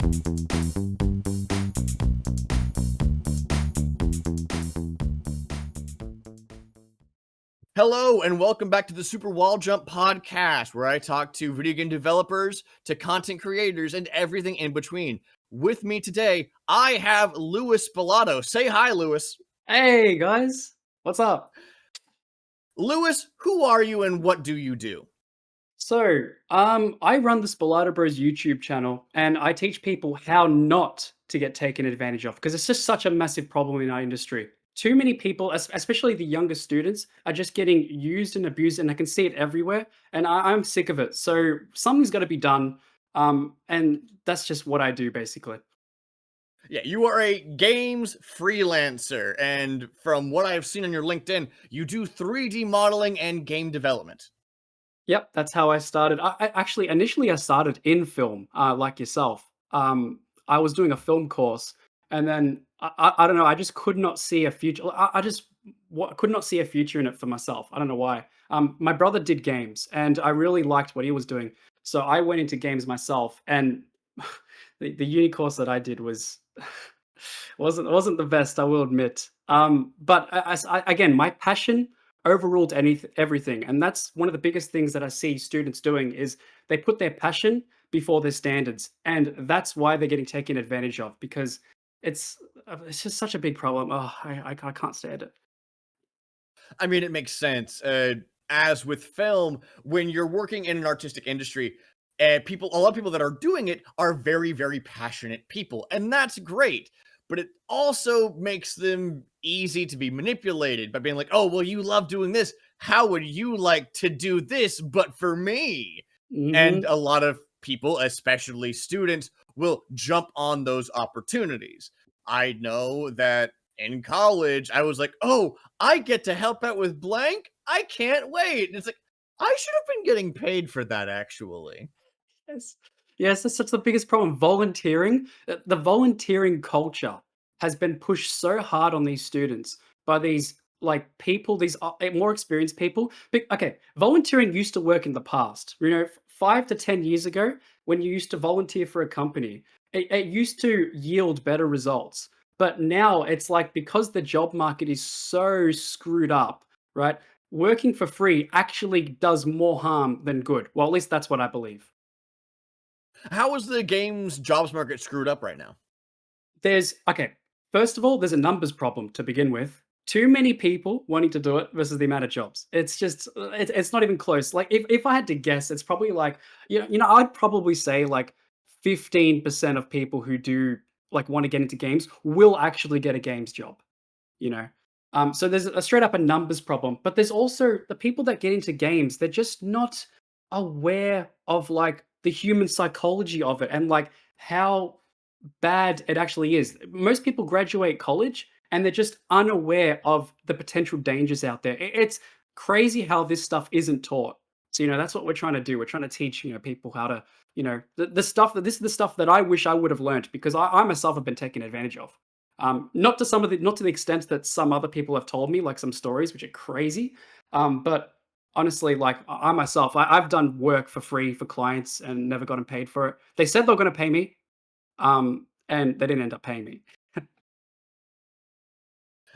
Hello and welcome back to the Super Wall Jump podcast, where I talk to video game developers, to content creators, and everything in between. With me today, I have Lewis Spalato. Say hi, Lewis. Hey guys, what's up? Lewis, who are you and what do you do? I run the Spalato Bros YouTube channel, and I teach people how not to get taken advantage of because it's just such a massive problem in our industry. Too many people, especially the younger students, are just getting used and abused, and I can see it everywhere. And I'm sick of it. So something's got to be done, and that's just what I do basically. Yeah, you are a games freelancer, and from what I've seen on your LinkedIn, you do 3D modeling and game development. Yep, that's how I started. Initially I started in film, like yourself. I was doing a film course, and then I don't know. I just could not see a future. Could not see a future in it for myself. I don't know why. My brother did games, and I really liked what he was doing, so I went into games myself. And the uni course that I did was wasn't the best, I will admit. But again, my passion overruled everything, and that's one of the biggest things that I see students doing is they put their passion before their standards, and that's why they're getting taken advantage of because it's it's just such a big problem. Oh, I can't stand it. I mean, it makes sense. As with film, when you're working in an artistic industry, a lot of people that are doing it are very, very passionate people, and that's great. But it also makes them easy to be manipulated by being like, "Oh, well, you love doing this. How would you like to do this, but for me?" And Hmm. a lot of people, especially students, will jump on those opportunities. I know that in college, I was like, "Oh, I get to help out with blank. I can't wait." And it's like, I should have been getting paid for that, actually. Yes. Yes, that's such the biggest problem. Volunteering, the volunteering culture has been pushed so hard on these students by these like people, these more experienced people. Okay, volunteering used to work in the past. 5 to 10 years ago, when you used to volunteer for a company, it used to yield better results. But now it's like because the job market is so screwed up, right? Working for free actually does more harm than good. Well, at least that's what I believe. How is the game's jobs market screwed up right now? Okay, first of all, there's a numbers problem to begin with. Too many people wanting to do it versus the amount of jobs. It's just it's not even close. Like if I had to guess, it's probably like I'd probably say like 15% of people who do like want to get into games will actually get a games job, you know. So there's a straight up a numbers problem, but there's also the people that get into games, they're just not aware of like the human psychology of it and like how bad it actually is. Most people graduate college and they're just unaware of the potential dangers out there. It's crazy how this stuff isn't taught. So, that's what we're trying to do. We're trying to teach, people how to, the stuff that this is the stuff that I wish I would have learned because I myself have been taken advantage of. Not to the extent that some other people have told me, like some stories, which are crazy. But honestly, like I myself, I've done work for free for clients and never gotten paid for it. They said they're going to pay me, and they didn't end up paying me.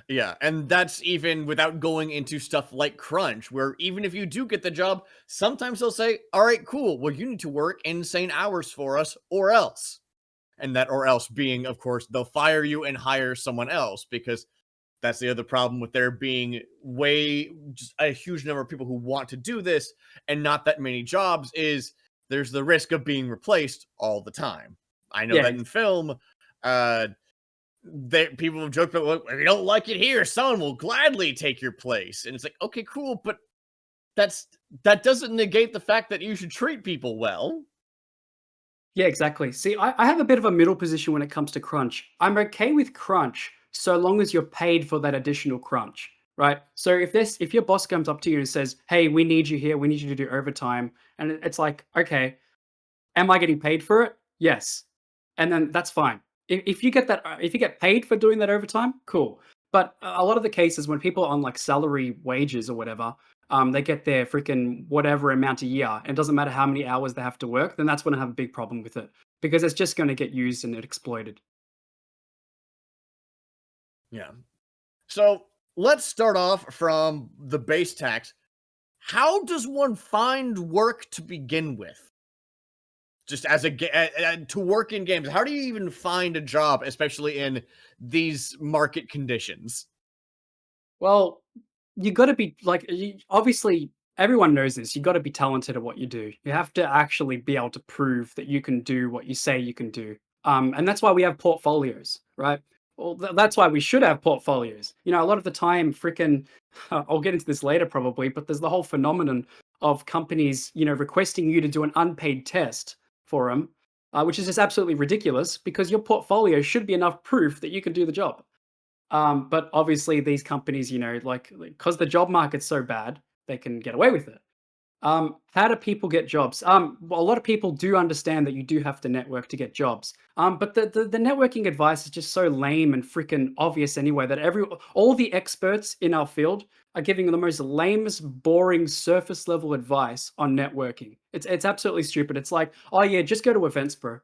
Yeah, and that's even without going into stuff like crunch, where even if you do get the job, sometimes they'll say, "All right, cool. Well, you need to work insane hours for us or else." And that or else being, of course, they'll fire you and hire someone else because that's the other problem with there being just a huge number of people who want to do this and not that many jobs is there's the risk of being replaced all the time. I know Yeah, that in film, uh, people have joked about, "Look, if you don't like it here, someone will gladly take your place." And it's like, okay, cool, but that's that doesn't negate the fact that you should treat people well. yeah, exactly. See, I have a bit of a middle position when it comes to crunch. I'm okay with crunch so long as you're paid for that additional crunch, right? So if your boss comes up to you and says, "Hey, we need you here. We need you to do overtime," and it's like, okay, am I getting paid for it? Yes. And then that's fine. If you get if you get paid for doing that overtime, cool. But a lot of the cases when people are on like salary wages or whatever, they get their freaking whatever amount a year, and it doesn't matter how many hours they have to work, then that's when I have a big problem with it. because it's just going to get used and exploited. Yeah. So let's start off from the base tax. How does one find work to begin with? Just as to work in games, how do you even find a job, especially in these market conditions? Well, you got to be like, obviously, everyone knows this. You got to be talented at what you do. You have to actually be able to prove that you can do what you say you can do. And that's why we have portfolios, right? Well, that's why we should have portfolios. You know, a lot of the time, freaking, I'll get into this later probably, but there's the whole phenomenon of companies, requesting you to do an unpaid test for them, which is just absolutely ridiculous because your portfolio should be enough proof that you can do the job. But obviously, these companies, like because the job market's so bad, they can get away with it. How do people get jobs? Well, a lot of people do understand that you do have to network to get jobs. But the networking advice is just so lame and freaking obvious anyway that all the experts in our field are giving the most lamest, boring, surface level advice on networking. It's absolutely stupid. It's like, oh yeah, just go to events, bro.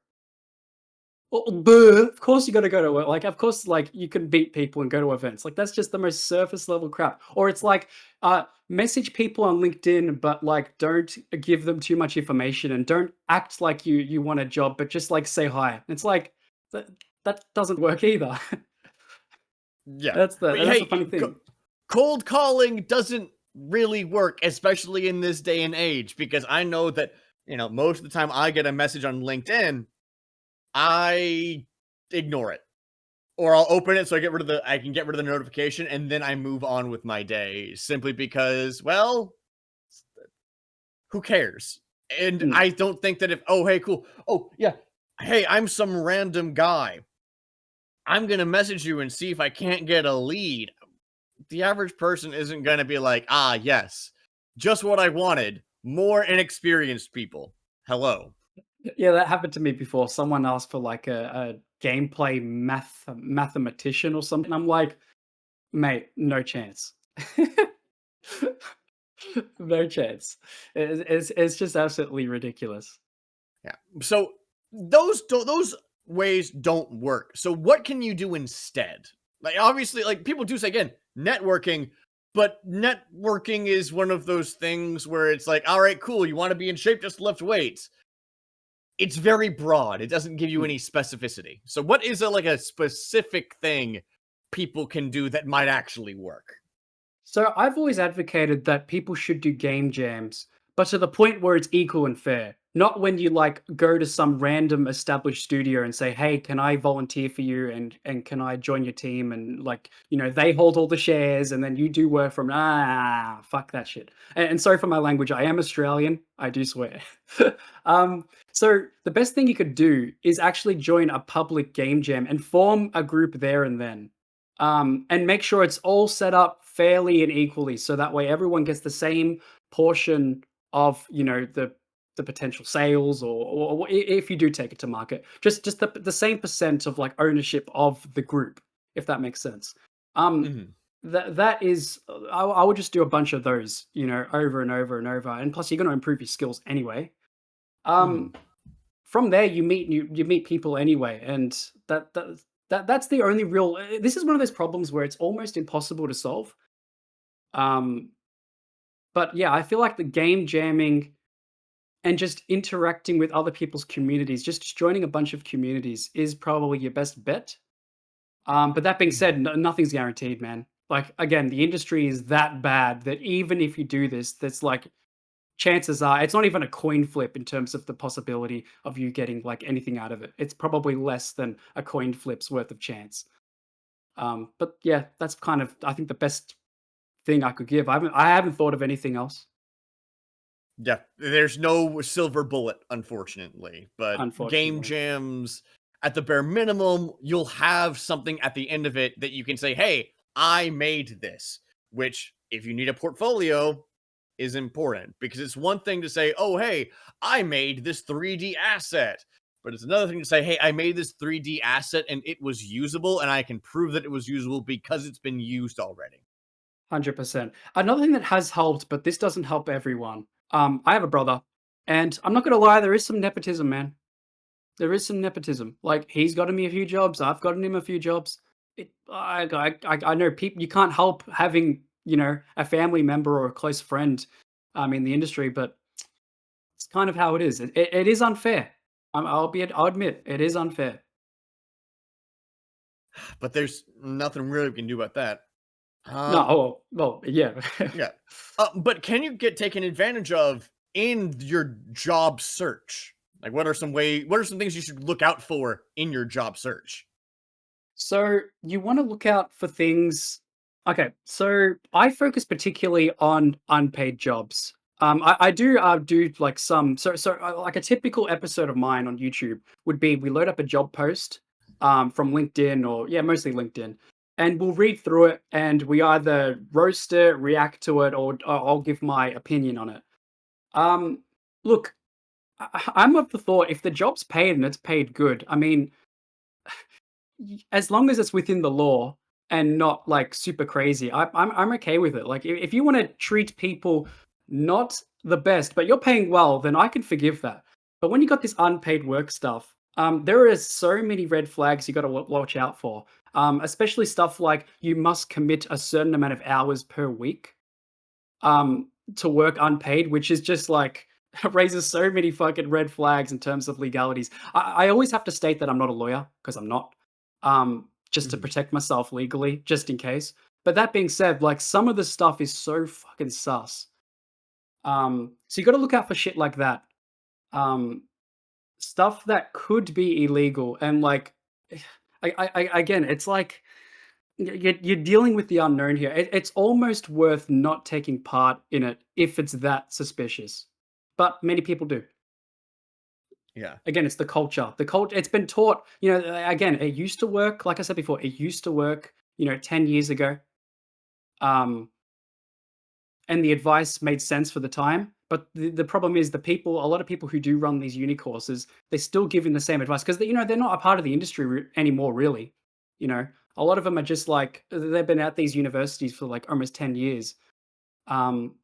Well, duh, of course you gotta go to like, of course, like, you can beat people and go to events. Like, that's just the most surface level crap. Or it's like, message people on LinkedIn, but, like, don't give them too much information and don't act like you want a job, but just, like, say hi. It's like, that that doesn't work either. Yeah. That's the funny Hey, thing. cold calling doesn't really work, especially in this day and age, because I know that, most of the time I get a message on LinkedIn, I ignore it. Or I'll open it so I can get rid of the notification and then I move on with my day simply because, well, who cares? And Mm. I don't think that if, oh, hey, cool. Oh, yeah. Hey, I'm some random guy. I'm going to message you and see if I can't get a lead. The average person isn't going to be like, ah, yes, just what I wanted. More inexperienced people. Hello. Yeah, that happened to me before. Someone asked for, like, a gameplay mathematician or something. I'm like, "Mate, no chance." No chance. It's just absolutely ridiculous. Yeah. So those ways don't work. So what can you do instead? Like obviously, like people do say again, networking, but networking is one of those things where it's like, all right, cool, you want to be in shape, just lift weights. It's very broad. It doesn't give you Mm. any specificity. So what is a specific thing people can do that might actually work? So I've always advocated that people should do game jams, but to the point where it's equal and fair. Not when you, like, go to some random established studio and say, "Hey, can I volunteer for you and can I join your team?" And, like, they hold all the shares and then you do work from, fuck that shit. And sorry for my language. I am Australian. I do swear. So the best thing you could do is actually join a public game jam and form a group there and then. And make sure it's all set up fairly and equally, so that way everyone gets the same portion of, the potential sales, or if you do take it to market, just the same percent of, like, ownership of the group, if that makes sense. Um, Mhm. that is, I would just do a bunch of those, over and over and over, and plus you're going to improve your skills anyway. Mhm. Um, from there you meet people anyway, and that's the only real. This is one of those problems where it's almost impossible to solve. Um, but yeah, I feel like the game jamming and just interacting with other people's communities, just joining a bunch of communities is probably your best bet. But that being Mhm. said, nothing's guaranteed, man. Like, again, the industry is that bad that even if you do this, that's like, chances are it's not even a coin flip in terms of the possibility of you getting, like, anything out of it. It's probably less than a coin flip's worth of chance. But yeah, that's kind of, I think, the best thing I could give. I haven't thought of anything else, Yeah, there's no silver bullet, unfortunately. But game unfortunately. jams, at the bare minimum, you'll have something at the end of it that you can say, hey, I made this. Which, if you need a portfolio, is important because it's one thing to say, oh, hey, I made this 3D asset. But it's another thing to say, hey, I made this 3D asset and it was usable, and I can prove that it was usable because it's been used already. 100%. Another thing that has helped, but this doesn't help everyone. I have a brother, and I'm not gonna lie, there is some nepotism, man. There is some nepotism. Like, he's gotten me a few jobs, I've gotten him a few jobs. I know people. You can't help having, a family member or a close friend, in the industry, but it's kind of how it is. It is unfair. I'll admit, it is unfair. But there's nothing really we can do about that. No, Um, oh, well, yeah. yeah. But can you get taken advantage of in your job search? Like, what are some things you should look out for in your job search? So you want to look out for things. Okay, so I focus particularly on unpaid jobs. I do like some like a typical episode of mine on YouTube would be we load up a job post from LinkedIn, or yeah, mostly LinkedIn, and we'll read through it and we either roast it, react to it, or I'll give my opinion on it. Um, Look, I'm of the thought if the job's paid and it's paid good, I mean, as long as it's within the law and not like super crazy, I'm okay with it. Like, if you want to treat people not the best, but you're paying well, then I can forgive that. But when you got this unpaid work stuff, there is so many red flags you got to watch out for. Especially stuff like you must commit a certain amount of hours per week to work unpaid, which is just like raises so many fucking red flags in terms of legalities. I always have to state that I'm not a lawyer because I'm not, just to Mhm. protect myself legally, just in case. But that being said, like some of the stuff is so fucking sus. So you got to look out for shit like that. Um, Stuff that could be illegal and like, again, it's like you're dealing with the unknown here. It's almost worth not taking part in it if it's that suspicious, but many people do. Yeah. Again, it's the culture. The culture. It's been taught. Again, it used to work. Like I said before, it used to work. 10 years ago. Um, and the advice made sense for the time. But the problem is a lot of people who do run these uni courses, they're still giving the same advice because they're not a part of the industry anymore, really. A lot of them are just like they've been at these universities for like almost 10 years. Um,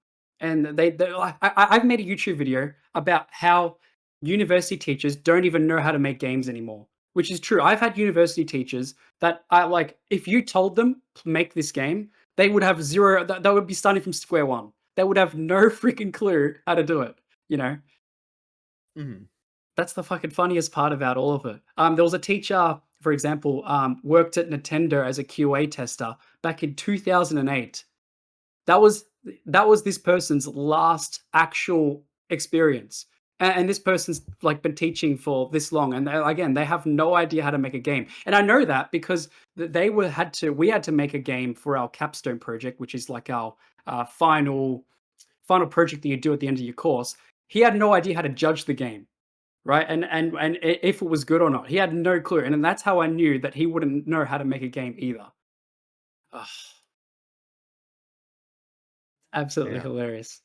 and I've made a YouTube video about how university teachers don't even know how to make games anymore, which is true. I've had university teachers that I like. If you told them make this game, they would have zero. They would be starting from square one. They would have no freaking clue how to do it. You know, Mhm. that's the fucking funniest part about all of it. There was a teacher, for example, worked at Nintendo as a QA tester back in 2008. That was that was this person's last actual experience, and this person's, like, been teaching for this long, and again, they have no idea how to make a game, and I know that because we had to make a game for our capstone project, which is like our, final project that you do at the end of your course. He had no idea how to judge the game, right? And if it was good or not. He had no clue, and then that's how I knew that he wouldn't know how to make a game either. Ugh, absolutely Yeah. hilarious.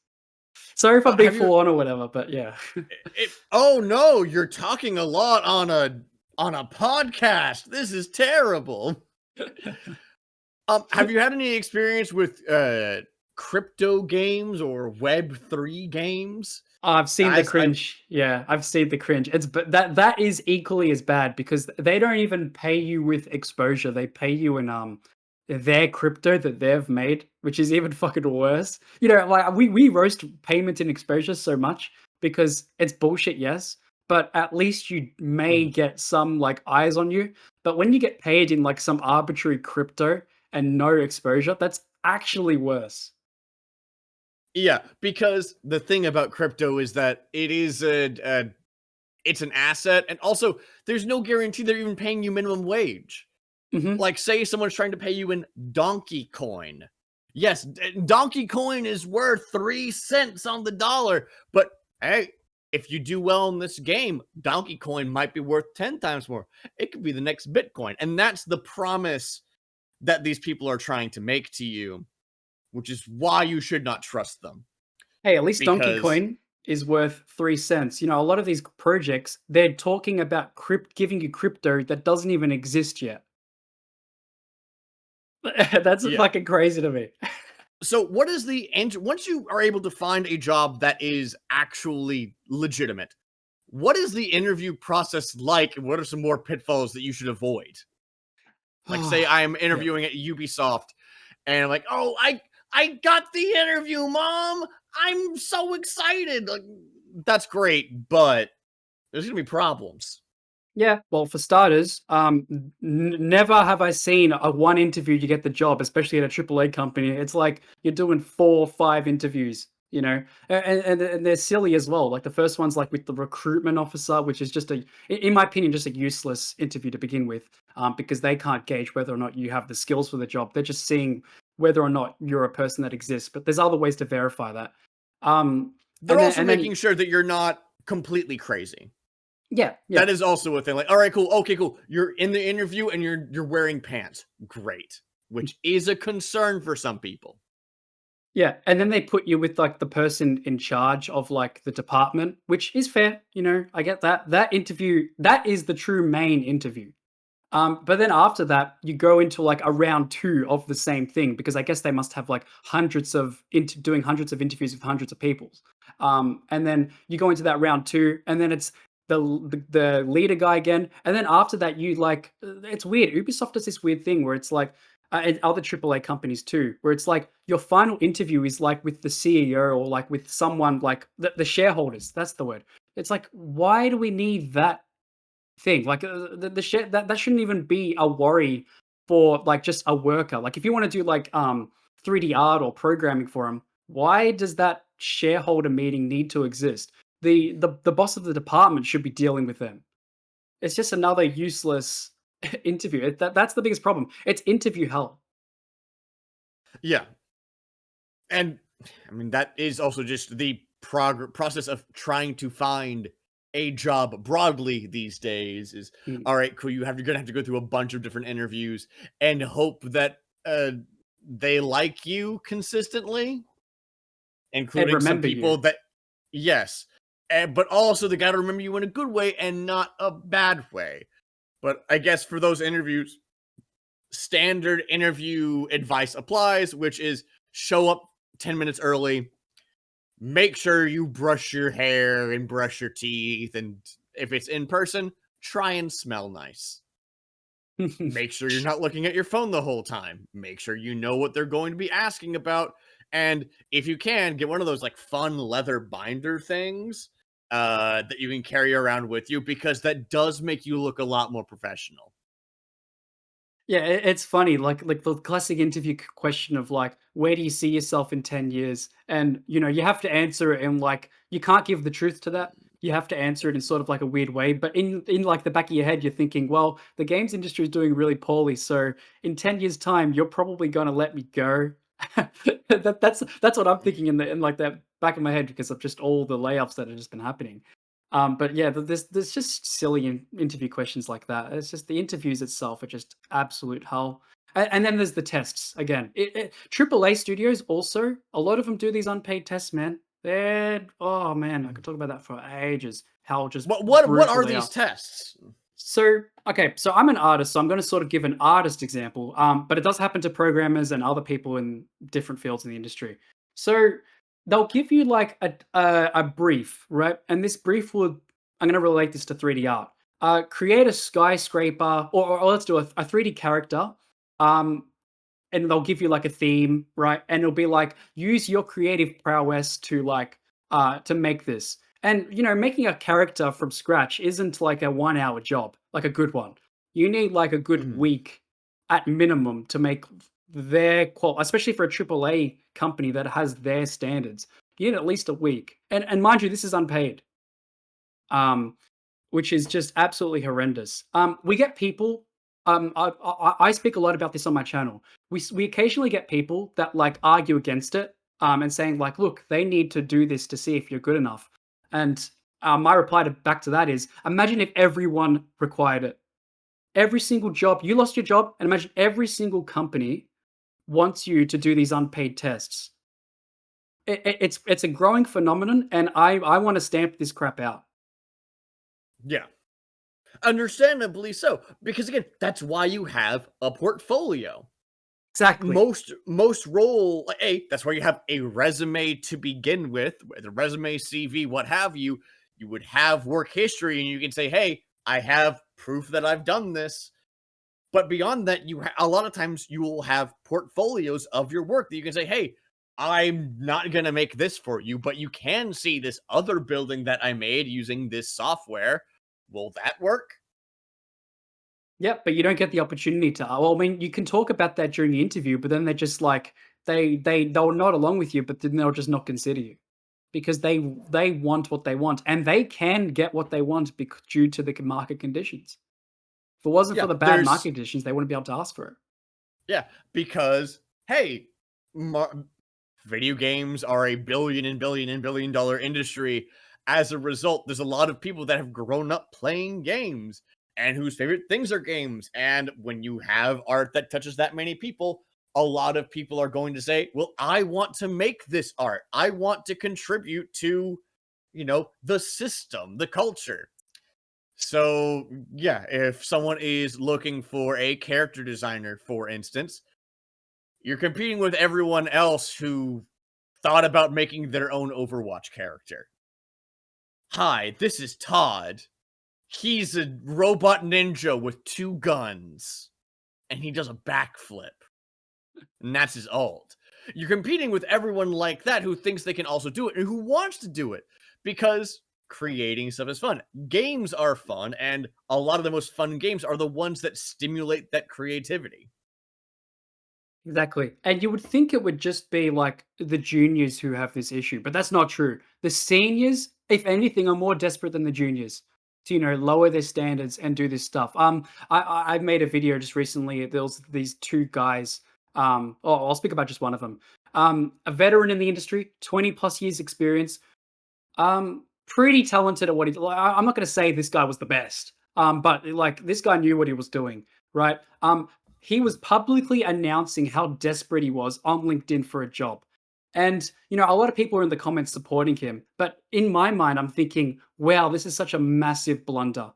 Sorry if I'm being Have you full on or whatever, but yeah. Oh no, you're talking a lot on a podcast. This is terrible. Have you had any experience with crypto games or web3 games? I've seen the I cringe. Yeah, I've seen the cringe. It's but that is equally as bad because they don't even pay you with exposure. They pay you in their crypto that they've made, which is even fucking worse. Like we roast payment and exposure so much because it's bullshit, yes, but at least you may Mhm. get some like eyes on you. But when you get paid in like some arbitrary crypto and no exposure, that's actually worse. Yeah, because the thing about crypto is that it's an asset, and also there's no guarantee they're even paying you minimum wage. Hmm. Like, say someone's trying to pay you in Donkey Coin. Yes, Donkey Coin is worth 3 cents on the dollar, but hey, if you do well in this game, Donkey Coin might be worth 10 times more. It could be the next Bitcoin. And that's the promise that these people are trying to make to you, which is why you should not trust them. Hey, at least Donkey Because, Coin is worth 3 cents. A lot of these projects, they're talking about giving you crypto that doesn't even exist yet. That's yeah. fucking crazy to me. So, what is the end? Once you are able to find a job that is actually legitimate, what is the interview process like? And what are some more pitfalls that you should avoid? Like, say I'm Yeah. interviewing at Ubisoft, and I'm like, oh, I got the interview, mom. I'm so excited. Like, that's great, but there's gonna be problems. Yeah, well, for starters, never have I seen a one interview you get the job, especially at a AAA company. It's like you're doing 4 or 5 interviews, you know, and they're silly as well. Like the first one's like with the recruitment officer, which is just in my opinion, just a useless interview to begin with, because they can't gauge whether or not you have the skills for the job. They're just seeing whether or not you're a person that exists. But there's other ways to verify that. Um, They're and then also and then making sure that you're not completely crazy. yeah, yeah. That is also a thing. Like, all right, cool, okay, cool. You're in the interview and you're wearing pants. Great, which is a concern for some people. Yeah, and then they put you with, like, the person in charge of, like, the department, which is fair, you know, I get that. That interview, that is the true main interview. But then after that, you go into, like, a round 2 of the same thing because I guess they must have, like, doing hundreds of interviews with hundreds of people. And then you go into that round 2, and then it's the leader guy again, and then after that, you, like it's weird. Ubisoft does this weird thing where it's like and other AAA companies too, where it's like your final interview is like with the CEO or like with someone like the shareholders. That's the word. It's like, why do we need that thing? Like the share that shouldn't even be a worry for like just a worker. Like if you want to do like 3D art or programming for them, why does that shareholder meeting need to exist? The boss of the department should be dealing with them. It's just another useless interview. That's the biggest problem. It's interview hell. Yeah, and I mean that is also just the process of trying to find a job broadly these days. Is Mm. all right, cool. You're gonna have to go through a bunch of different interviews and hope that they like you consistently, And including some remember you. people that yes, but also they got to remember you in a good way and not a bad way. But I guess for those interviews, standard interview advice applies, which is show up 10 minutes early, make sure you brush your hair and brush your teeth, and if it's in person, try and smell nice. Make sure you're not looking at your phone the whole time. Make sure you know what they're going to be asking about. And if you can, get one of those like fun leather binder things that you can carry around with you because that does make you look a lot more professional. Yeah, it's funny, like the classic interview question of like, where do you see yourself in 10 years? And you know, you have to answer it in like you can't give the truth to that. You have to answer it in sort of like a weird way. But in like the back of your head, you're thinking, well, the games industry is doing really poorly. So in 10 years' time, you're probably gonna let me go. That's what I'm thinking in like that back of my head because of just all the layoffs that have just been happening. But yeah, there's just silly interview questions like that. It's just the interviews itself are just absolute hell. And then there's the tests again. AAA studios also a lot of them do these unpaid tests, man. They're oh man, I could talk about that for ages. How just What brutal are they these are. tests? So, okay, so I'm an artist, so I'm going to sort of give an artist example, but it does happen to programmers and other people in different fields in the industry. So they'll give you like a brief, right? And this brief would I'm going to relate this to 3D art. Create a skyscraper, or let's do a 3D character, um, and they'll give you like a theme, right? And it'll be like use your creative prowess to make this. And you know, making a character from scratch isn't like a 1 hour job, like a good one. You need like a good Mhm. week at minimum to make their especially for a AAA company that has their standards. You need at least a week. And mind you, this is unpaid. Um, which is just absolutely horrendous. We get people. I speak a lot about this on my channel. We occasionally get people that like argue against it, and saying like, look, they need to do this to see if you're good enough. And my reply back to that is, imagine if everyone required it. Every single job, you lost your job, and imagine every single company wants you to do these unpaid tests. It's a growing phenomenon, and I want to stamp this crap out. Yeah. Understandably so, because again, that's why you have a portfolio. Exactly. Most role that's why you have a resume to begin with, the resume, CV, what have you. you would have work history and you can say, hey, I have proof that I've done this. But beyond that, a lot of times you will have portfolios of your work that you can say, hey, I'm not going to make this for you, but you can see this other building that I made using this software. Will that work? Yeah, but you don't get the opportunity to. Well, I mean, you can talk about that during the interview, but then they're just like they'll nod along with you, but then they'll just not consider you because they want what they want, and they can get what they want due to the market conditions. If it wasn't for Yeah, the bad market there's conditions, they wouldn't be able to ask for it. yeah, because hey, video games are a billion and billion and billion-dollar industry. As a result, there's a lot of people that have grown up playing games and whose favorite things are games. And when you have art that touches that many people, a lot of people are going to say, well, I want to make this art. I want to contribute to, the system, the culture. So, yeah, if someone is looking for a character designer, for instance, you're competing with everyone else who thought about making their own Overwatch character. Hi, this is Todd. He's a robot ninja with 2 guns, and he does a backflip, and that's his ult. You're competing with everyone like that who thinks they can also do it and who wants to do it because creating stuff is fun. Games are fun, and a lot of the most fun games are the ones that stimulate that creativity. Exactly. And you would think it would just be like the juniors who have this issue, but that's not true. The seniors, if anything, are more desperate than the juniors to, lower their standards and do this stuff. I made a video just recently. There was these 2 guys. I'll speak about just one of them. A veteran in the industry, 20 plus years experience. Pretty talented at what he. I'm not going to say this guy was the best. But like this guy knew what he was doing, right? He was publicly announcing how desperate he was on LinkedIn for a job. And, a lot of people were in the comments supporting him. But in my mind, I'm thinking, wow, this is such a massive blunder,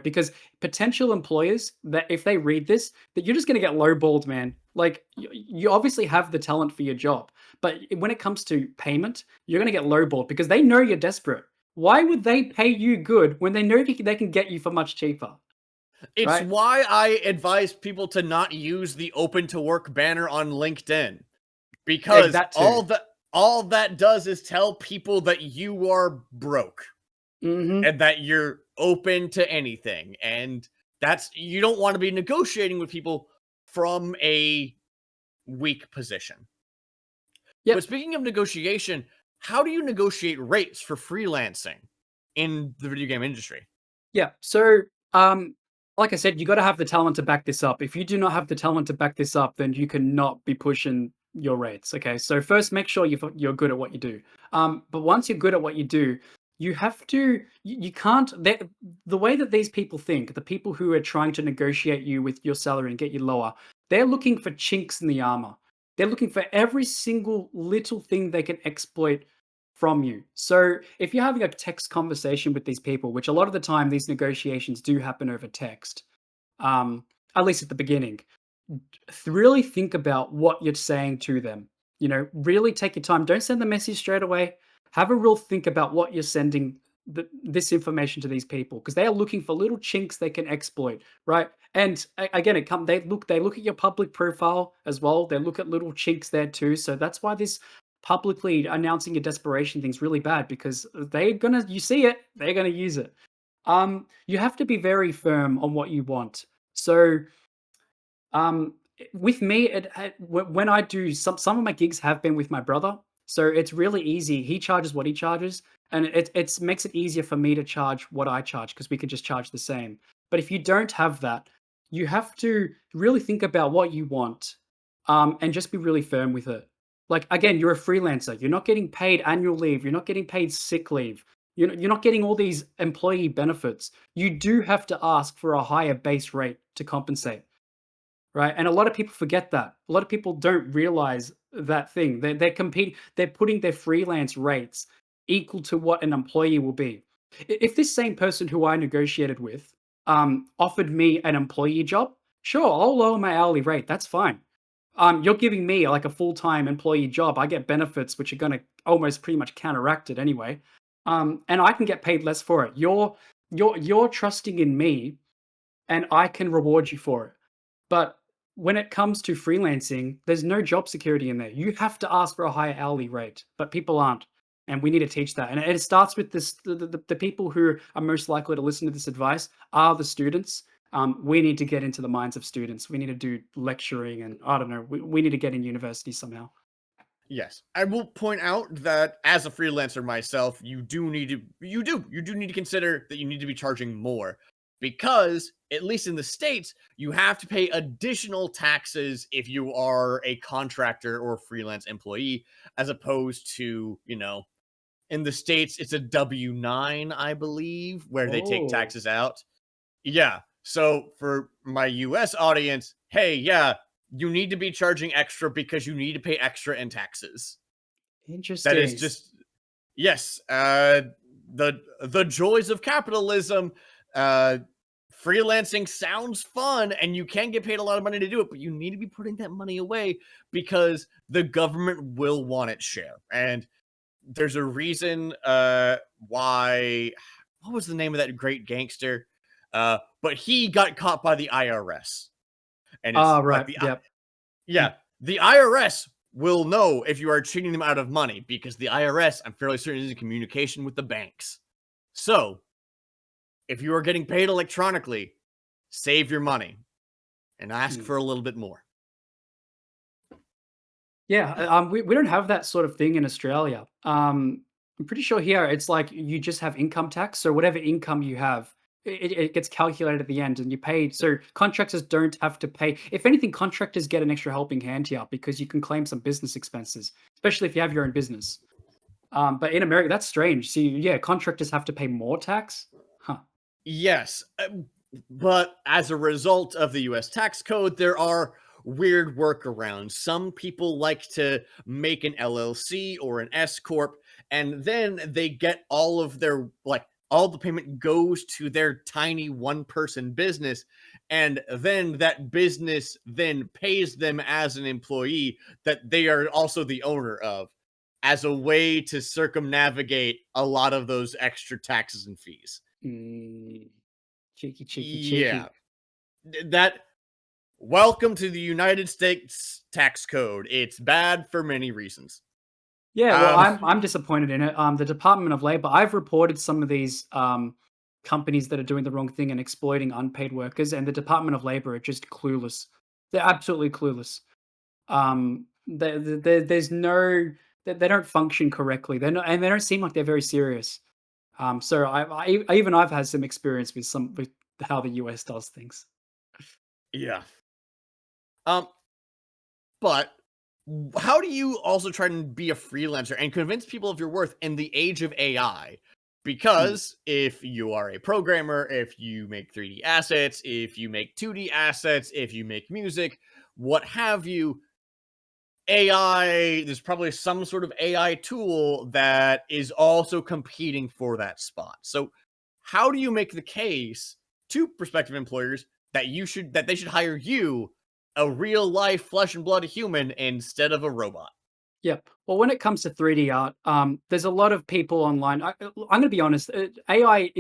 because potential employers that if they read this, that you're just going to get lowballed, man. Like, you obviously have the talent for your job. But when it comes to payment, you're going to get lowballed because they know you're desperate. Why would they pay you good when they know they can get you for much cheaper? It's Right? why I advise people to not use the open to work banner on LinkedIn Yeah, because that too. all that does is tell people that you are broke Mhm. and that you're open to anything, and that's you don't want to be negotiating with people from a weak position. But Yep. speaking of negotiation, how do you negotiate rates for freelancing in the video game industry? Yeah. So, um, like I said, you got to have the talent to back this up. If you do not have the talent to back this up, then you cannot be pushing your rates. Okay. So first, make sure you're good at what you do. But once you're good at what you do, you have to. You can't. The way that these people think, the people who are trying to negotiate you with your salary and get you lower, they're looking for chinks in the armor. They're looking for every single little thing they can exploit from you. So if you're having a text conversation with these people, which a lot of the time these negotiations do happen over text, at least at the beginning, really think about what you're saying to them. Really take your time. Don't send the message straight away. Have a real think about what you're sending this information to these people because they are looking for little chinks they can exploit, right? And again, they look at your public profile as well. They look at little chinks there too. So that's why this publicly announcing your desperation thing's really bad because you see it, they're gonna use it. You have to be very firm on what you want. So with me, when I do some of my gigs have been with my brother, so it's really easy. He charges what he charges, and it makes it easier for me to charge what I charge because we can just charge the same. But if you don't have that, you have to really think about what you want, and just be really firm with it. Like again, you're a freelancer. You're not getting paid annual leave. You're not getting paid sick leave. You're not getting all these employee benefits. You do have to ask for a higher base rate to compensate. Right, and a lot of people forget that. A lot of people don't realize that thing. They're competing. They're putting their freelance rates equal to what an employee will be. If this same person who I negotiated with offered me an employee job, sure, I'll lower my hourly rate. That's fine. You're giving me like a full time employee job. I get benefits which are going to almost pretty much counteract it anyway. and I can get paid less for it. You're trusting in me, and I can reward you for it. But when it comes to freelancing, there's no job security in there. You have to ask for a higher hourly rate, but people aren't. And we need to teach that. And it starts with this the people who are most likely to listen to this advice are the students. We need to get into the minds of students. We need to do lecturing and I don't know, we need to get in university somehow. Yes. I will point out that as a freelancer myself, you do need to consider that you need to be charging more because at least in the states, you have to pay additional taxes if you are a contractor or freelance employee as opposed to, in the states it's a W-9, I believe, where they take Oh, taxes out. Yeah. So for my US audience, hey, yeah, you need to be charging extra because you need to pay extra in taxes. That is interesting. just yes, the joys of capitalism. Uh Freelancing sounds fun and you can get paid a lot of money to do it, but you need to be putting that money away because the government will want its share. And there's a reason why what was the name of that great gangster? But he got caught by the IRS. And it's Ah, like right. Yep. yeah, the IRS will know if you are cheating them out of money because the IRS, I'm fairly certain, is in communication with the banks. So, if you are getting paid electronically, save your money and ask Mm. for a little bit more. Yeah, we don't have that sort of thing in Australia. I'm pretty sure here it's like you just have income tax. So whatever income you have, it gets calculated at the end and you pay. So contractors don't have to pay. If anything, contractors get an extra helping hand here because you can claim some business expenses, especially if you have your own business. But in America, that's strange. See, yeah, contractors have to pay more tax. Huh. Yes, but as a result of the US tax code, there are weird workarounds. Some people like to make an LLC or an S corp and then they get all of their all the payment goes to their tiny one person business and then that business then pays them as an employee that they are also the owner of as a way to circumnavigate a lot of those extra taxes and fees. Mm, cheeky, cheeky, Yeah. cheeky. That welcome to the United States tax code. It's bad for many reasons. Yeah, well, Um I'm disappointed in it. The Department of Labor, I've reported some of these companies that are doing the wrong thing and exploiting unpaid workers, and the Department of Labor are just clueless. They're absolutely clueless. There's no, they don't function correctly. They're not, and they don't seem like they're very serious. So even I've had some experience with some with how the US does things. yeah. Um but how do you also try and be a freelancer and convince people of your worth in the age of AI? Hmm. Because if you are a programmer, if you make 3D assets, if you make 2D assets, if you make music, what have you, AI, there's probably some sort of AI tool that is also competing for that spot. So, how do you make the case to prospective employers that they should hire you, a real life flesh and blood human instead of a robot? Yep. Well, when it comes to 3D art, there's a lot of people online. I'm going to be honest. AI it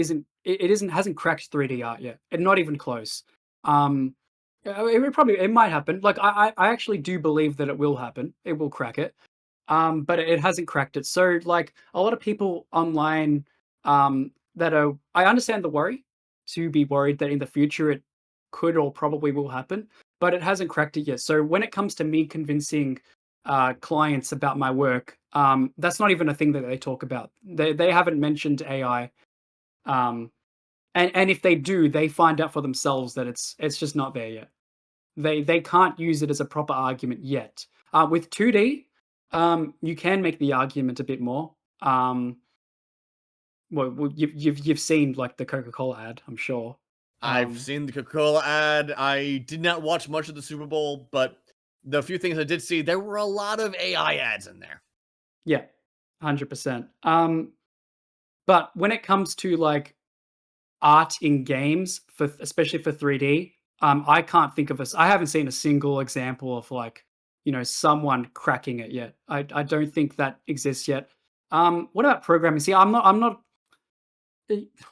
isn't hasn't cracked 3D art yet, and not even close. It might happen. Like I actually do believe that it will happen. It will crack it. But it hasn't cracked it. So like a lot of people online, that are I understand the worry to be worried that in the future it could or probably will happen, but it hasn't cracked it yet. So when it comes to me convincing clients about my work, that's not even a thing that they talk about. They haven't mentioned AI. Um, and if they do, they find out for themselves that it's just not there yet. They can't use it as a proper argument yet. With 2D, you can make the argument a bit more. Well, you've seen like the Coca-Cola ad, I'm sure. I've Um, seen the Coca-Cola ad. I did not watch much of the Super Bowl, but the few things I did see, there were a lot of AI ads in there. yeah, 100%. But when it comes to like art in games for especially for 3D, I can't think of I haven't seen a single example of like, someone cracking it yet. I don't think that exists yet. What about programming? See, I'm not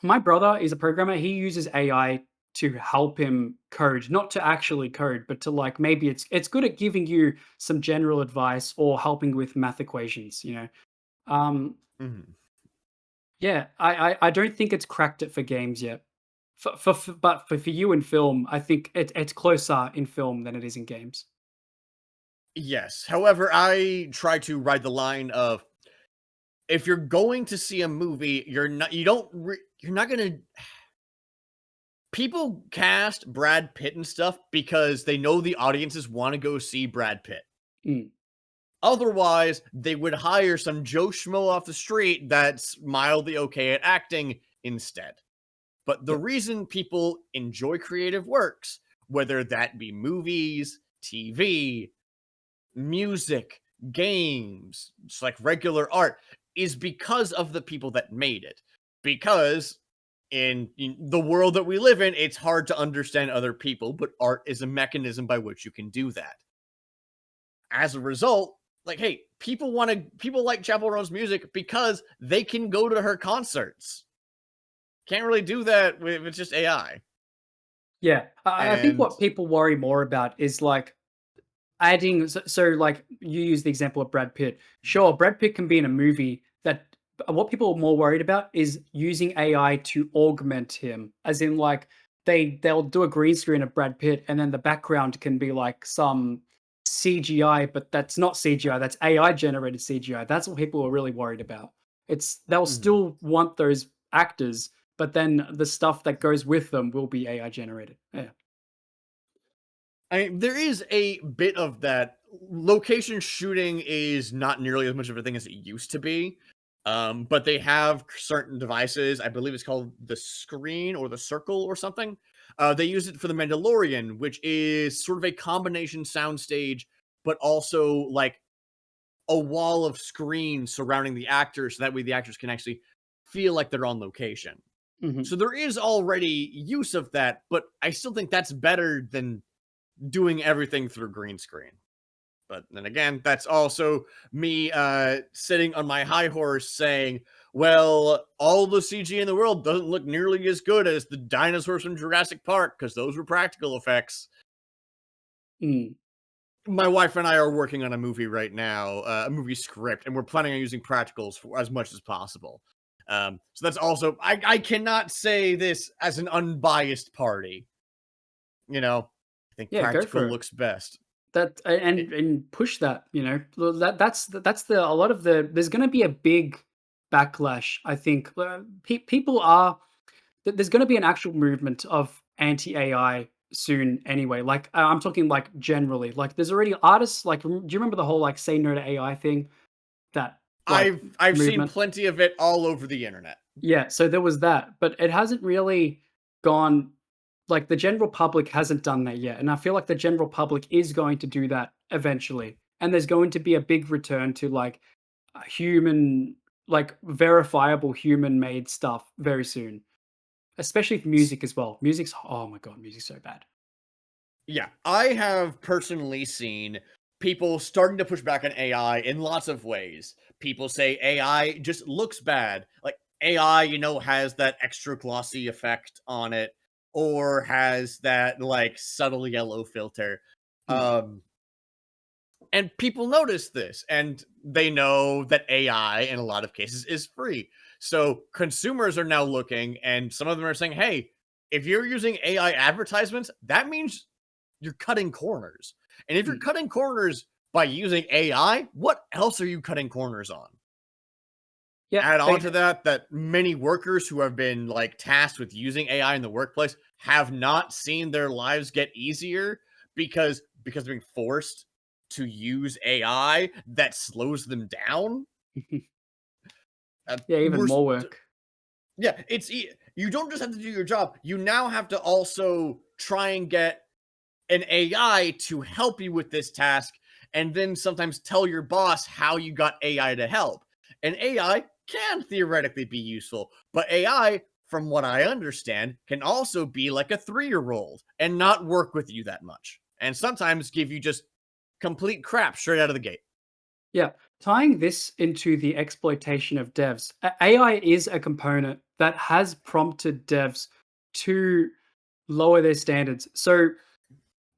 my brother is a programmer. He uses AI to help him code, not to actually code, but to like maybe it's good at giving you some general advice or helping with math equations, you know. Um, Mhm. yeah, I don't think it's cracked it for games yet. For you in film, I think it's closer in film than it is in games. Yes. However, I try to ride the line of if you're going to see a movie, you're not going to people cast Brad Pitt and stuff because they know the audiences want to go see Brad Pitt. Mm, Otherwise, they would hire some Joe Schmo off the street that's mildly okay at acting instead. But the yeah. reason people enjoy creative works, whether that be movies, TV, music, games, just like regular art, is because of the people that made it. Because in the world that we live in, it's hard to understand other people, but art is a mechanism by which you can do that. As a result, like, hey, people like Chapel Roan's music because they can go to her concerts. Can't really do that with it's just AI. Yeah, I think And what people worry more about is like adding like, you use the example of Brad Pitt. Sure, Brad Pitt can be in a movie that what people are more worried about is using AI to augment him, as in, like, they'll do a green screen of Brad Pitt, and then the background can be, like, some CGI, but that's not CGI, that's AI generated CGI. That's what people are really worried about. It's they'll mhm. still want those actors, but then the stuff that goes with them will be AI generated. Yeah. I mean, there is a bit of that. Location shooting is not nearly as much of a thing as it used to be. But they have certain devices. I believe it's called the screen or the circle or something. They use it for the Mandalorian, which is sort of a combination soundstage, but also like a wall of screen surrounding the actors, so that way the actors can actually feel like they're on location. Mhm. So there is already use of that, but I still think that's better than doing everything through green screen. But then again, that's also me sitting on my high horse saying, well, all the CG in the world doesn't look nearly as good as the dinosaurs from Jurassic Park because those were practical effects. Mm. My wife and I are working on a movie right now, a movie script, and we're planning on using practicals for as much as possible. So that's also, I cannot say this as an unbiased party. I think Yeah, go practical for it. looks best. That and push that, you know? Well, that's the a lot of there's gonna be a big backlash, I think. People are there's gonna be an actual movement of anti-AI soon anyway. Like, I'm talking, like, generally. Like, there's already artists, like, do you remember the whole, like, "Say no to AI" thing? That, like, I've seen movement? plenty of it all over the internet. Yeah, so there was that, but it hasn't really gone like, the general public hasn't done that yet, and I feel like the general public is going to do that eventually, and there's going to be a big return to, like, human like, verifiable human-made stuff very soon, especially for music as well. Music's oh my god, music's so bad. Yeah, I have personally seen people starting to push back on AI in lots of ways. People say AI just looks bad. Like AI, has that extra glossy effect on it or has that like subtle yellow filter. Mm, Um and people notice this and they know that AI in a lot of cases is free. So consumers are now looking and some of them are saying, "Hey, if you're using AI advertisements, that means you're cutting corners. And if you're mm. cutting corners by using AI, what else are you cutting corners on?" Yeah, Add on they to that many workers who have been like tasked with using AI in the workplace have not seen their lives get easier because they're being forced to use AI that slows them down. Uh, yeah, even we're more work. Yeah, you don't just have to do your job. You now have to also try and get an AI to help you with this task, and then sometimes tell your boss how you got AI to help. And AI can theoretically be useful, but AI, from what I understand, can also be like a 3-year-old and not work with you that much. And sometimes give you just complete crap straight out of the gate. Yeah. Tying this into the exploitation of devs, AI is a component that has prompted devs to lower their standards. So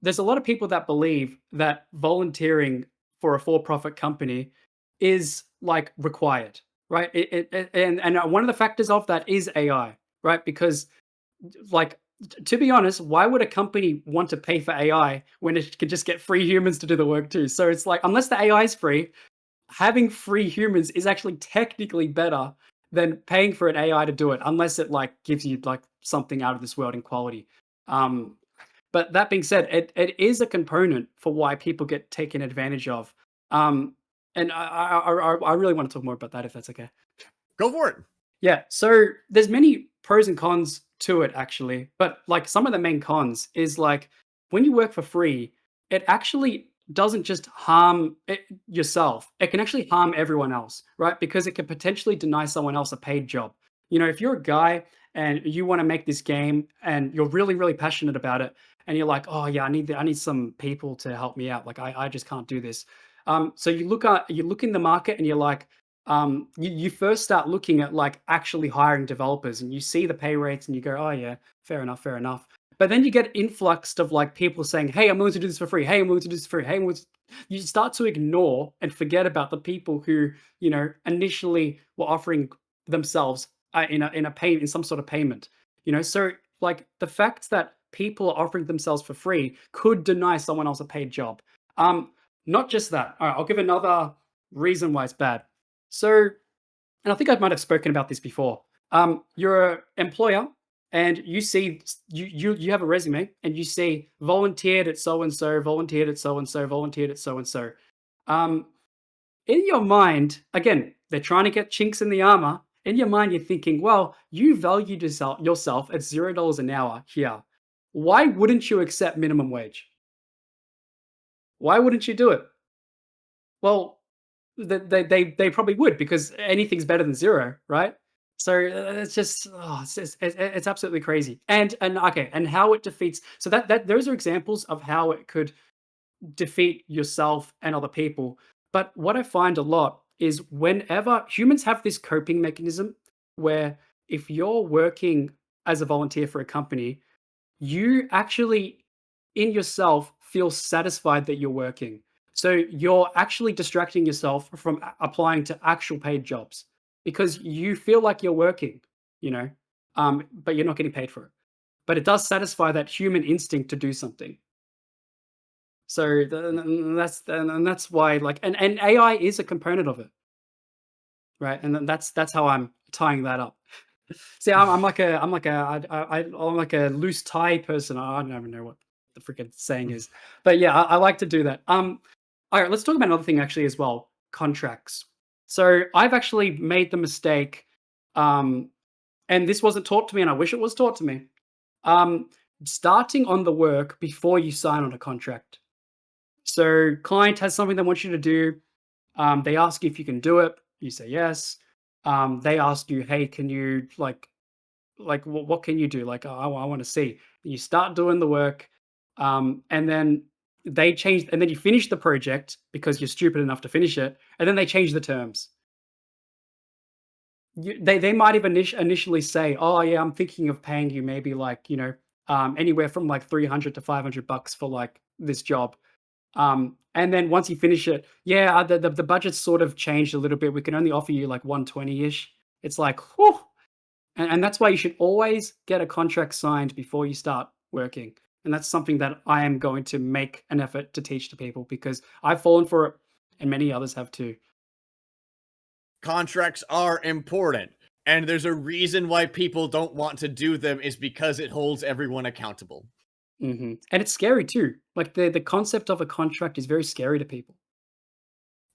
there's a lot of people that believe that volunteering for a for-profit company is like required, right? And one of the factors of that is AI, right? Because like to be honest, why would a company want to pay for AI when it can just get free humans to do the work too? So it's like unless the AI is free, having free humans is actually technically better than paying for an AI to do it, unless it like gives you like something out of this world in quality. Um, but that being said, it is a component for why people get taken advantage of. Um, and I really want to talk more about that if that's okay. Go for it. Yeah, so there's many pros and cons to it actually, but like some of the main cons is like when you work for free, it actually doesn't just harm yourself. It can actually harm everyone else, right? Because it can potentially deny someone else a paid job. You know, if you're a guy and you want to make this game and you're really really passionate about it and you're like, "Oh yeah, I need some people to help me out. Like I just can't do this." So you look in the market and you're like, you first start looking at like actually hiring developers and you see the pay rates and you go, oh yeah, fair enough, fair enough. But then you get influxed of like people saying, hey, I'm willing to do this for free. Hey, I'm willing to do this for free. Hey, you start to ignore and forget about the people who, you know, initially were offering themselves in a pay in some sort of payment. You know, so like the fact that people are offering themselves for free could deny someone else a paid job. Not just that. All right, I'll give another reason why it's bad. So, and I think I might have spoken about this before. You're an employer, and you see you have a resume, and you see volunteered at so and so, volunteered at so and so, volunteered at so and so. Um, in your mind, again, they're trying to get chinks in the armor. In your mind, you're thinking, well, you valued yourself at $0 an hour here. Why wouldn't you accept minimum wage? Why wouldn't you do it? Well, they probably would because anything's better than 0, right? So, it's just it's absolutely crazy. And okay, and how it defeats so that those are examples of how it could defeat yourself and other people. But what I find a lot is whenever humans have this coping mechanism where if you're working as a volunteer for a company, you actually in yourself feel satisfied that you're working. So you're actually distracting yourself from applying to actual paid jobs because you feel like you're working, you know, but you're not getting paid for it. But it does satisfy that human instinct to do something. So and that's why like and AI is a component of it, right? And then that's how I'm tying that up. See, I'm like a loose tie person. I don't even know what the freaking saying is, but yeah, I like to do that. All right, let's talk about another thing actually as well. Contracts. So I've actually made the mistake, um, and this wasn't taught to me, and I wish it was taught to me. Um, Starting on the work before you sign on a contract. So client has something they want you to do. They ask you if you can do it. You say yes. They ask you, hey, can you like what can you do? Like I want to see. You start doing the work, and then they change, and then you finish the project because you're stupid enough to finish it, and then they change the terms. They might even initially say, "Oh yeah, I'm thinking of paying you maybe like anywhere from like 300 to $500 for like this job." And then once you finish it, yeah, the budget's sort of changed a little bit. We can only offer you like 120 ish. It's like, whew, and that's why you should always get a contract signed before you start working. And that's something that I am going to make an effort to teach to people because I've fallen for it and many others have too. Contracts are important. And there's a reason why people don't want to do them is because it holds everyone accountable. And it's scary too. Like the concept of a contract is very scary to people.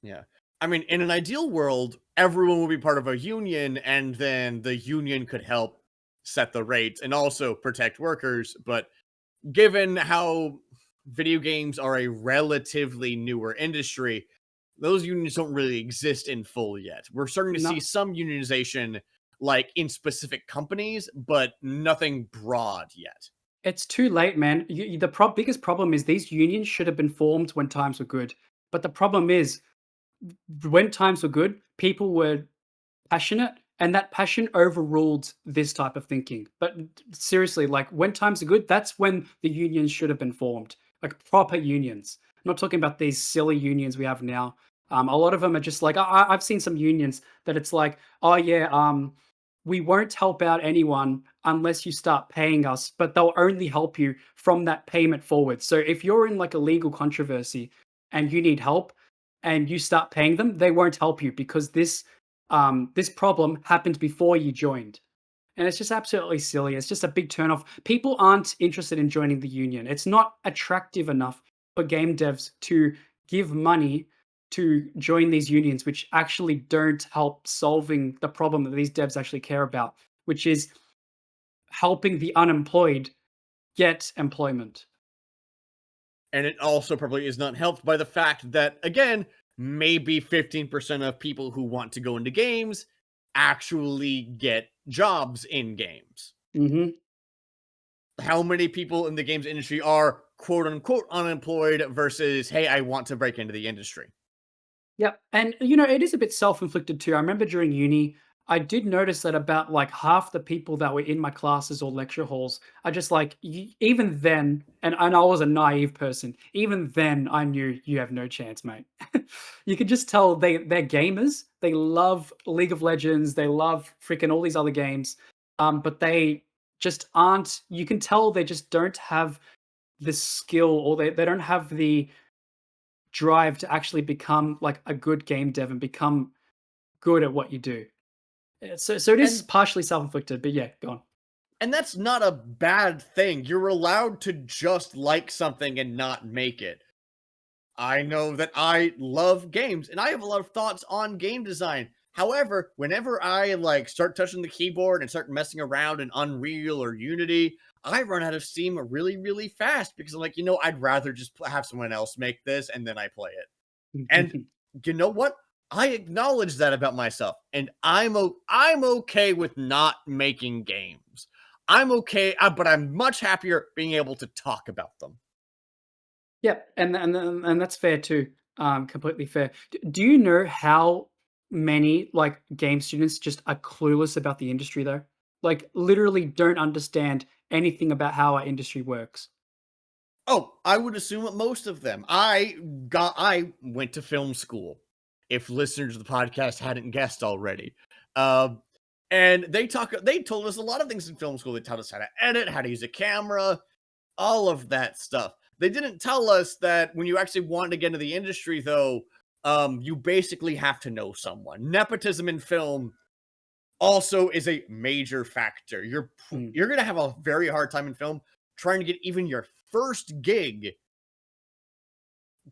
Yeah. I mean, in an ideal world, everyone would be part of a union, and then the union could help set the rates and also protect workers. But given how video games are a relatively newer industry, those unions don't really exist in full yet. We're starting to see No, some unionization like in specific companies, but nothing broad yet. it's too late, man. The biggest problem is these unions should have been formed when times were good. But the problem is when times were good, people were passionate, and that passion overruled this type of thinking. But seriously, like when times are good, that's when the unions should have been formed, like proper unions. I'm not talking about these silly unions we have now. A lot of them are just like I've seen some unions that it's like, oh yeah, we won't help out anyone unless you start paying us, but they'll only help you from that payment forward. So if you're in like a legal controversy and you need help and you start paying them, they won't help you because this problem happened before you joined. And it's just absolutely silly. It's just a big turnoff. People aren't interested in joining the union. It's not attractive enough for game devs to give money to join these unions, which actually don't help solving the problem that these devs actually care about, which is helping the unemployed get employment. And it also probably is not helped by the fact that, again, maybe 15% of people who want to go into games actually get jobs in games. Hmm. How many people in the games industry are quote unquote unemployed versus, hey, I want to break into the industry? Yep, and, it is a bit self-inflicted too. I remember during uni, I did notice that about, like, half the people that were in my classes or lecture halls are just like, even then, and I was a naive person, even then I knew you have no chance, mate. You could just tell they're gamers, they love League of Legends, they love freaking all these other games, but they just aren't, you can tell they just don't have the skill, or they don't have the drive to actually become like a good game dev and become good at what you do. So it is And partially self-inflicted, but yeah, go on. and that's not a bad thing. You're allowed to just like something and not make it. I know that I love games and I have a lot of thoughts on game design. However, whenever I like start touching the keyboard and start messing around in Unreal or Unity, I run out of steam really, really fast because I'm like, I'd rather just have someone else make this and then I play it. And you know what? I acknowledge that about myself, and I'm okay with not making games. I'm okay, but I'm much happier being able to talk about them. Yeah, and that's fair too. Completely fair. Do you know how many like game students just are clueless about the industry though? Like literally don't understand anything about how our industry works. Oh, I would assume most of them. I went to film school. If listeners of the podcast hadn't guessed already, um, and they told us a lot of things in film school. They taught us how to edit, how to use a camera, all of that stuff. They didn't tell us that when you actually want to get into the industry, though, you basically have to know someone. Nepotism in film also is a major factor. Mm. You're gonna have a very hard time in film trying to get even your first gig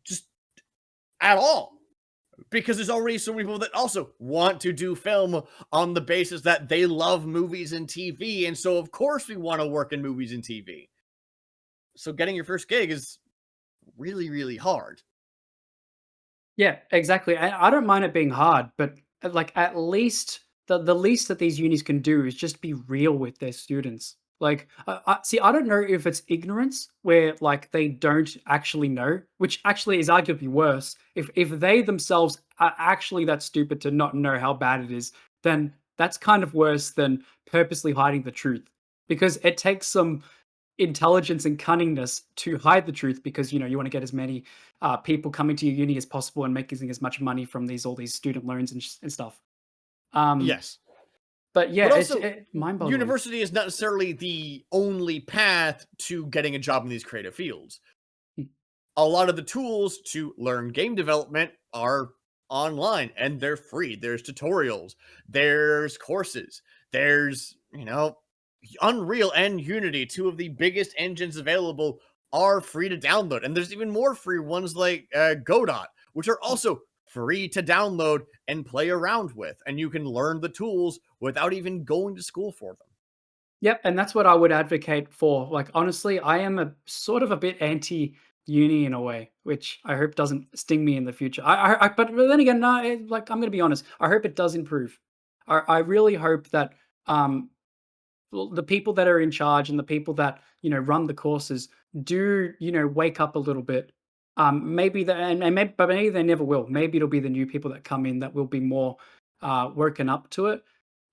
just at all. Because there's already so many people that also want to do film on the basis that they love movies and TV. And so, of course, we want to work in movies and TV. So, getting your first gig is really, really hard. Yeah, exactly. I don't mind it being hard, but like at least the least that these unis can do is just be real with their students. Like, see, I don't know if it's ignorance where like they don't actually know, which actually is arguably worse. If they themselves are actually that stupid to not know how bad it is, then that's kind of worse than purposely hiding the truth, because it takes some intelligence and cunningness to hide the truth because you want to get as many people coming to your uni as possible and making as much money from all these student loans and stuff. Um, Yes. but yeah, But it's also, mind-boggling. university is not necessarily the only path to getting a job in these creative fields. Mm. A lot of the tools to learn game development are online and they're free. There's tutorials, there's courses, there's, Unreal and Unity, two of the biggest engines available, are free to download. And there's even more free ones like Godot, which are also free to download and play around with. And you can learn the tools without even going to school for them. Yep, and that's what I would advocate for. Like honestly, I am a sort of a bit anti uni in a way, which I hope doesn't sting me in the future. But then again, no, like I'm gonna be honest. I hope it does improve. I really hope that um well, the people that are in charge and the people that run the courses do wake up a little bit Maybe the and maybe, but maybe they never will. Maybe it'll be the new people that come in that will be more woken up to it.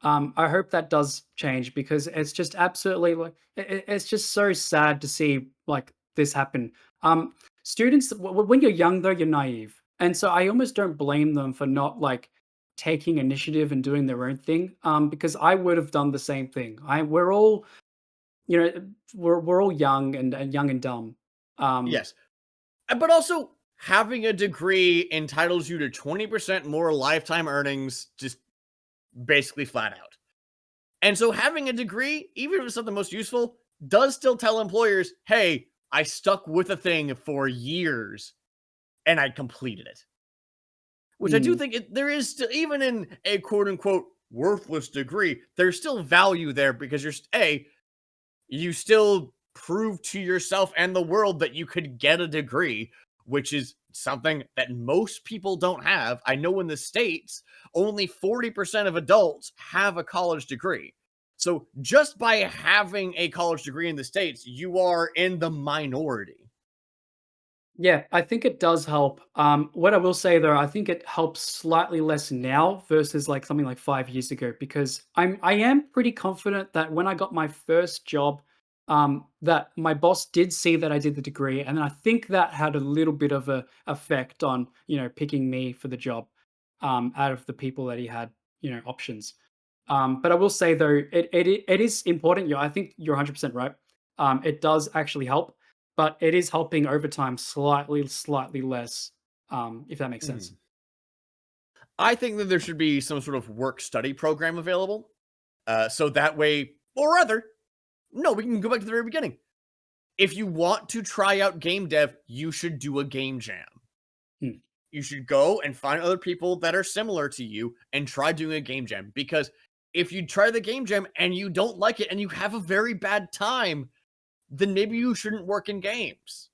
I hope that does change because it's just absolutely like it's just so sad to see like this happen. Students, when you're young though, you're naive, and so I almost don't blame them for not like taking initiative and doing their own thing. Because I would have done the same thing. We're all you know we're all young and young and dumb. Um, Yes. But also, having a degree entitles you to 20% more lifetime earnings, just basically flat out. And so having a degree, even if it's not the most useful, does still tell employers, hey, I stuck with a thing for years and I completed it. Which I do mm, think there is still, even in a quote unquote worthless degree, there's still value there because you still prove to yourself and the world that you could get a degree, which is something that most people don't have. I know in the States, only 40% of adults have a college degree. So just by having a college degree in the States, you are in the minority. Yeah, I think it does help. What I will say though, I think it helps slightly less now versus like something like 5 years ago because I am pretty confident that when I got my first job, that my boss did see that I did the degree, and I think that had a little bit of a effect on picking me for the job, out of the people that he had options. But I will say though, it is important. I think you're 100% right. It does actually help, but it is helping over time slightly less, if that makes sense. Mhm. I think that there should be some sort of work study program available. So that way, or rather, no, we can go back to the very beginning. If you want to try out game dev, you should do a game jam. Mm, You should go and find other people that are similar to you and try doing a game jam. Because if you try the game jam and you don't like it and you have a very bad time, then maybe you shouldn't work in games.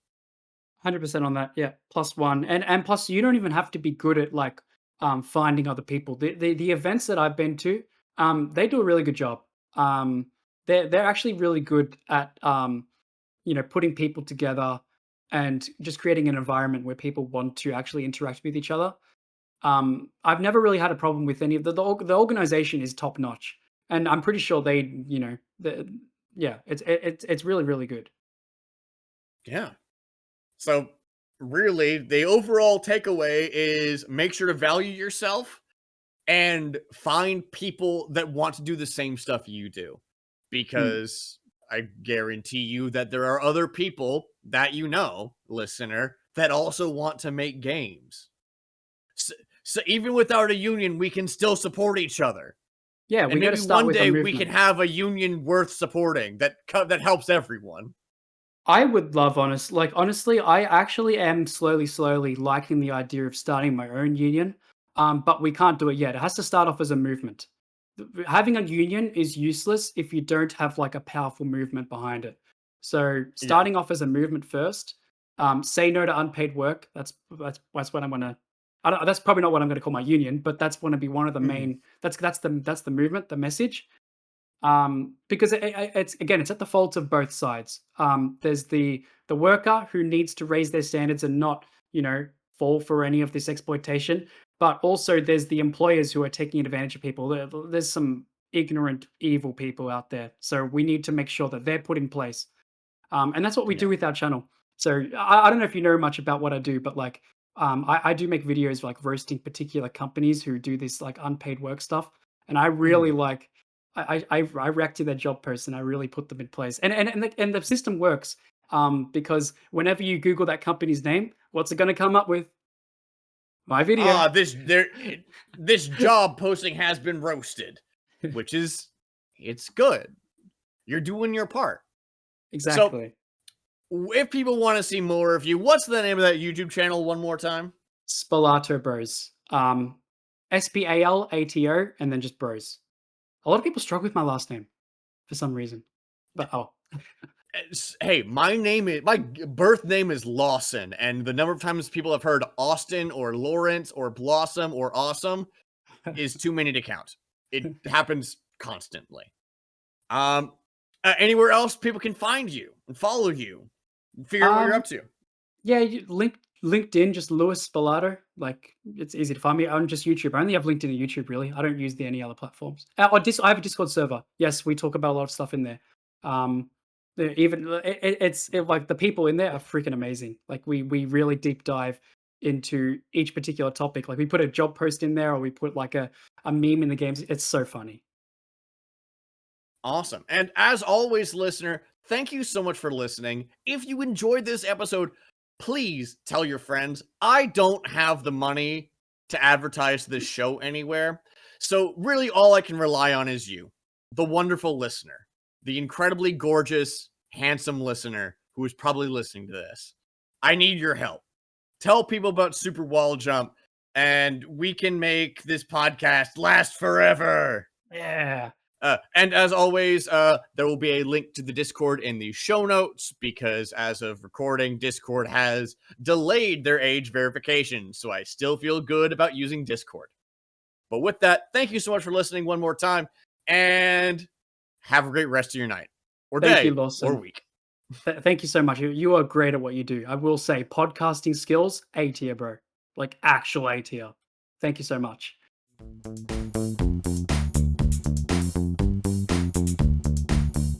100% on that. Yeah, +1, and plus you don't even have to be good at like finding other people. The events that I've been to, they do a really good job. They're actually really good at putting people together and just creating an environment where people want to actually interact with each other. I've never really had a problem with any of the organization is top notch, and I'm pretty sure yeah, it's really really good. Yeah. So, really, the overall takeaway is make sure to value yourself and find people that want to do the same stuff you do. Mm, Because I guarantee you that there are other people that listener, that also want to make games. So, so even without a union, we can still support each other. yeah, And we got to maybe start one with a day we can movement. have a union worth supporting that helps everyone. I would love honestly, I actually am slowly liking the idea of starting my own union, but we can't do it yet. It has to start off as a movement. Having a union is useless if you don't have like a powerful movement behind it. So Yeah. starting off as a movement first, say no to unpaid work. That's what I'm gonna. I don't, that's probably not what I'm going to call my union, but that's going to be one of the Mhm. main. That's the movement, the message. Because it's again, it's at the fault of both sides. There's the worker who needs to raise their standards and not, fall for any of this exploitation. But also, there's the employers who are taking advantage of people. There's some ignorant, evil people out there. So we need to make sure that they're put in place. And that's what we do Yeah. with our channel. So I don't know if you know much about what I do, but like, I do make videos like roasting particular companies who do this like unpaid work stuff, and I really Mhm. like. I react to their job posts and I really put them in place, and the system works. Because whenever you Google that company's name, what's it going to come up with? My video. Ah, this job posting has been roasted, which is it's good. You're doing your part. So, Exactly. if people want to see more of you, what's the name of that YouTube channel one more time? Spalato Bros. Spalato, and then just Bros. A lot of people struggle with my last name for some reason, but oh. Hey, my birth name is Lawson, and the number of times people have heard Austin or Lawrence or Blossom or Awesome is too many to count. It happens constantly. Um, anywhere else people can find you and follow you, and figure out what you're um, up to. yeah, link LinkedIn, just Lewis Spalato. Like it's easy to find me. I'm just YouTube. I only have LinkedIn and YouTube really. I don't use any other platforms. I have a Discord server. Yes, we talk about a lot of stuff in there. Um, even like the people in there are freaking amazing. Like we really deep dive into each particular topic. Like we put a job post in there, or we put like a meme in the games. It's so funny. Awesome. And as always, listener, thank you so much for listening. If you enjoyed this episode, please tell your friends. I don't have the money to advertise this show anywhere. So, really, all I can rely on is you, the wonderful listener, the incredibly gorgeous, handsome listener who is probably listening to this. I need your help. Tell people about Super Wall Jump, and we can make this podcast last forever. Yeah. And as always, there will be a link to the Discord in the show notes because as of recording, Discord has delayed their age verification. So I still feel good about using Discord. But with that, thank you so much for listening one more time and have a great rest of your night or Thank you, day or Lawson. week. Thank you so much. You are great at what you do. I will say, podcasting skills, A tier, bro. Like actual A tier. Thank you so much.